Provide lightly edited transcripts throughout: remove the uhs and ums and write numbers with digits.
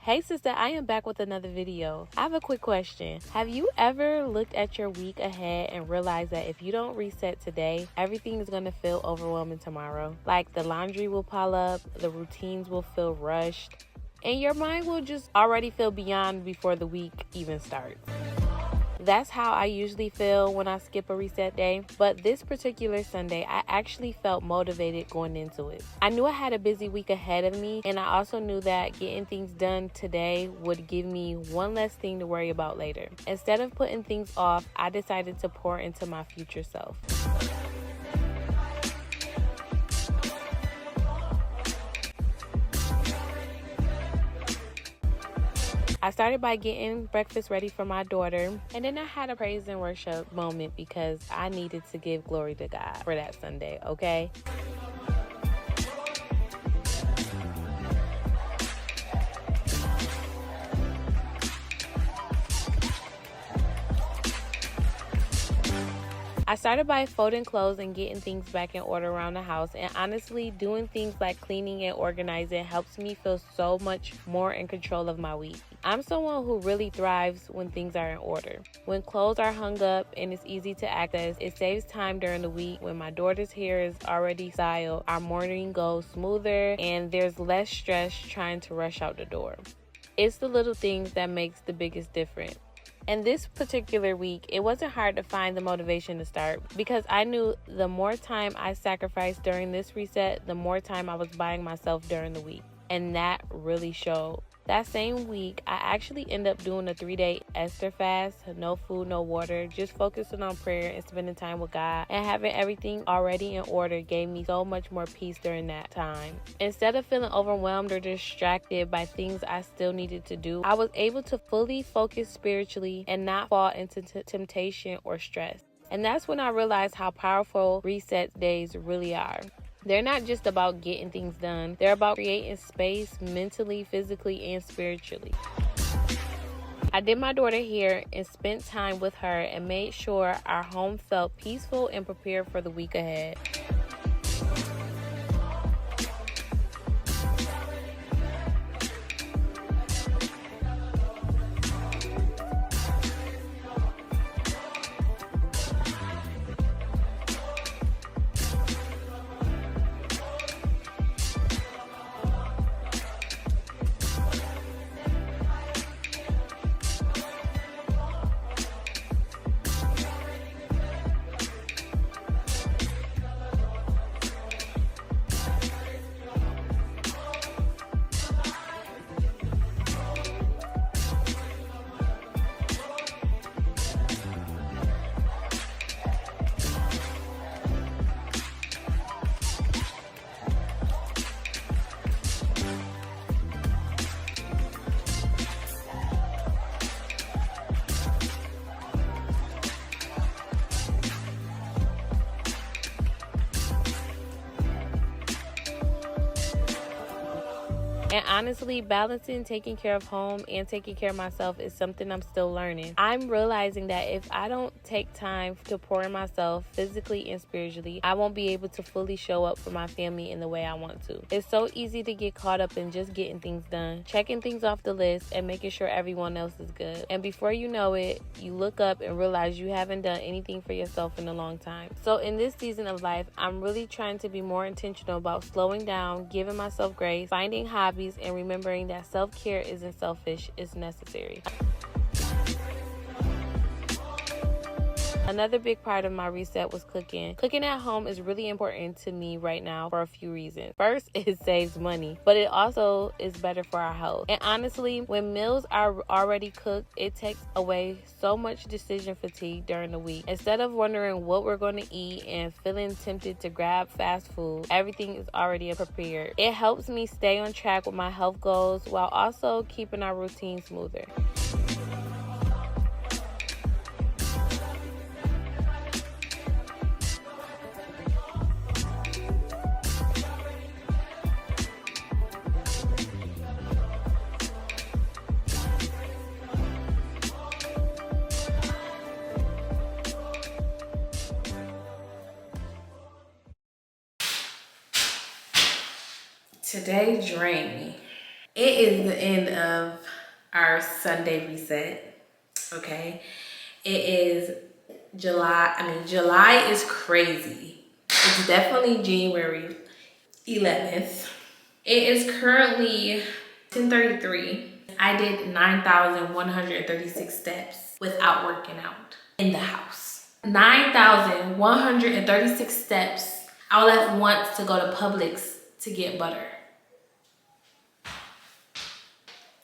Hey sister, I am back with another video. I have a quick question. Have you ever looked at your week ahead and realized that if you don't reset today, everything is going to feel overwhelming tomorrow? Like the laundry will pile up, the routines will feel rushed, and your mind will just already feel beyond before the week even starts. That's how I usually feel when I skip a reset day, but this particular Sunday, I actually felt motivated going into it. I knew I had a busy week ahead of me, and I also knew that getting things done today would give me one less thing to worry about later. Instead of putting things off, I decided to pour into my future self. I started by getting breakfast ready for my daughter, and then I had a praise and worship moment because I needed to give glory to God for that Sunday, okay? I started by folding clothes and getting things back in order around the house, and honestly, doing things like cleaning and organizing helps me feel so much more in control of my week. I'm someone who really thrives when things are in order. When clothes are hung up and it's easy to access, it saves time during the week. When my daughter's hair is already styled, our morning goes smoother and there's less stress trying to rush out the door. It's the little things that makes the biggest difference. And this particular week, it wasn't hard to find the motivation to start because I knew the more time I sacrificed during this reset, the more time I was buying myself during the week. And that really showed. That same week, I actually ended up doing a 3-day Esther fast, no food, no water, just focusing on prayer and spending time with God. And having everything already in order gave me so much more peace during that time. Instead of feeling overwhelmed or distracted by things I still needed to do, I was able to fully focus spiritually and not fall into temptation or stress. And that's when I realized how powerful reset days really are. They're not just about getting things done. They're about creating space mentally, physically, and spiritually. I did my daughter hair and spent time with her and made sure our home felt peaceful and prepared for the week ahead. And honestly, balancing taking care of home and taking care of myself is something I'm still learning. I'm realizing that if I don't take time to pour in myself physically and spiritually, I won't be able to fully show up for my family in the way I want to. It's so easy to get caught up in just getting things done, checking things off the list, and making sure everyone else is good. And before you know it, you look up and realize you haven't done anything for yourself in a long time. So in this season of life, I'm really trying to be more intentional about slowing down, giving myself grace, finding hobbies, and remembering that self-care isn't selfish, it's necessary. Another big part of my reset was cooking. Cooking at home is really important to me right now for a few reasons. First, it saves money, but it also is better for our health. And honestly, when meals are already cooked, it takes away so much decision fatigue during the week. Instead of wondering what we're going to eat and feeling tempted to grab fast food, everything is already prepared. It helps me stay on track with my health goals while also keeping our routine smoother. Today drained me. It is the end of our Sunday reset, okay? It is July is crazy. It's definitely January 11th. It is currently 10:33. I did 9,136 steps without working out in the house. 9,136 steps. I left once to go to Publix to get butter.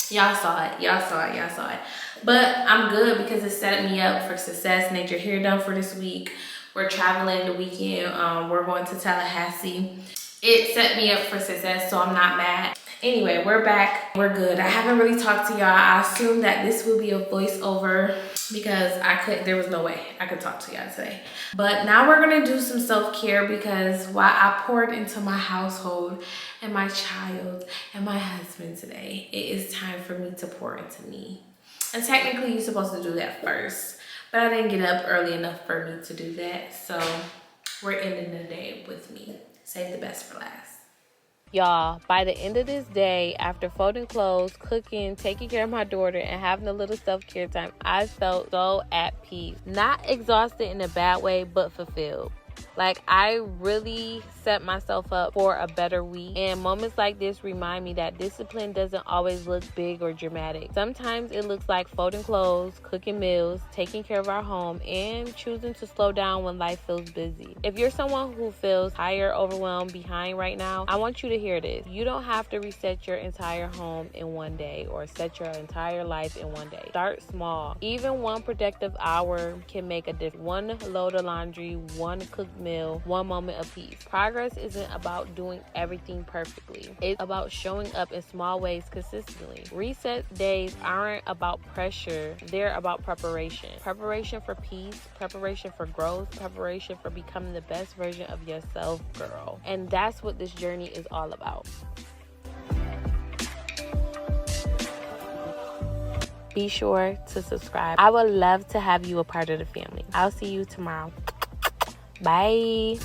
Y'all saw it. But I'm good because it set me up for success. Nature hair done for this week. We're traveling the weekend. We're going to Tallahassee. It set me up for success, so I'm not mad. Anyway, we're back. We're good. I haven't really talked to y'all. I assumed that this would be a voiceover because there was no way I could talk to y'all today. But now we're gonna do some self-care because while I poured into my household and my child and my husband today, it is time for me to pour into me. And technically you're supposed to do that first, but I didn't get up early enough for me to do that. So we're ending the day with me. Save the best for last. Y'all, by the end of this day, after folding clothes, cooking, taking care of my daughter, and having a little self-care time, I felt so at peace. Not exhausted in a bad way, but fulfilled. Like, I really set myself up for a better week. And moments like this remind me that discipline doesn't always look big or dramatic. Sometimes it looks like folding clothes, cooking meals, taking care of our home, and choosing to slow down when life feels busy. If you're someone who feels tired, overwhelmed, behind right now, I want you to hear this. You don't have to reset your entire home in one day or set your entire life in one day. Start small. Even one productive hour can make a difference. One load of laundry, one cooked meal, one moment of peace. Progress isn't about doing everything perfectly. It's about showing up in small ways consistently. Reset days aren't about pressure. They're about preparation. Preparation for peace, preparation for growth, preparation for becoming the best version of yourself, girl. And that's what this journey is all about. Be sure to subscribe. I would love to have you a part of the family. I'll see you tomorrow. Bye.